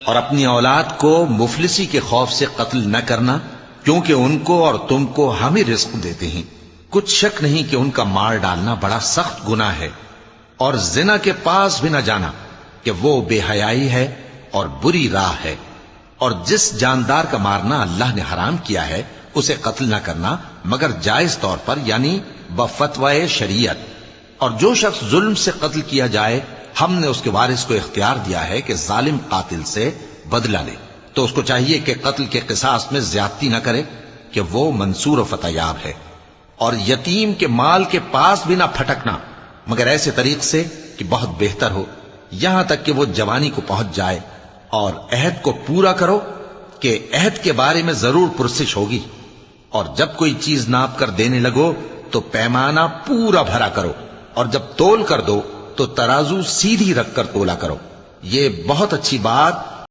اور اپنی اولاد کو مفلسی کے خوف سے قتل نہ کرنا، کیونکہ ان کو اور تم کو ہم ہی رزق دیتے ہیں۔ کچھ شک نہیں کہ ان کا مار ڈالنا بڑا سخت گناہ ہے، اور زنا کے پاس بھی نہ جانا کہ وہ بے حیائی ہے اور بری راہ ہے۔ اور جس جاندار کا مارنا اللہ نے حرام کیا ہے اسے قتل نہ کرنا مگر جائز طور پر، یعنی بفتوائے شریعت۔ اور جو شخص ظلم سے قتل کیا جائے، ہم نے اس کے وارث کو اختیار دیا ہے کہ ظالم قاتل سے بدلہ لے، تو اس کو چاہیے کہ قتل کے قصاص میں زیادتی نہ کرے کہ وہ منصور و فتح یاب ہے۔ اور یتیم کے مال کے پاس بھی نہ پھٹکنا مگر ایسے طریق سے کہ بہت بہتر ہو، یہاں تک کہ وہ جوانی کو پہنچ جائے۔ اور عہد کو پورا کرو کہ عہد کے بارے میں ضرور پرسش ہوگی۔ اور جب کوئی چیز ناپ کر دینے لگو تو پیمانہ پورا بھرا کرو، اور جب تول کر دو تو ترازو سیدھی رکھ کر تولا کرو۔ یہ بہت اچھی بات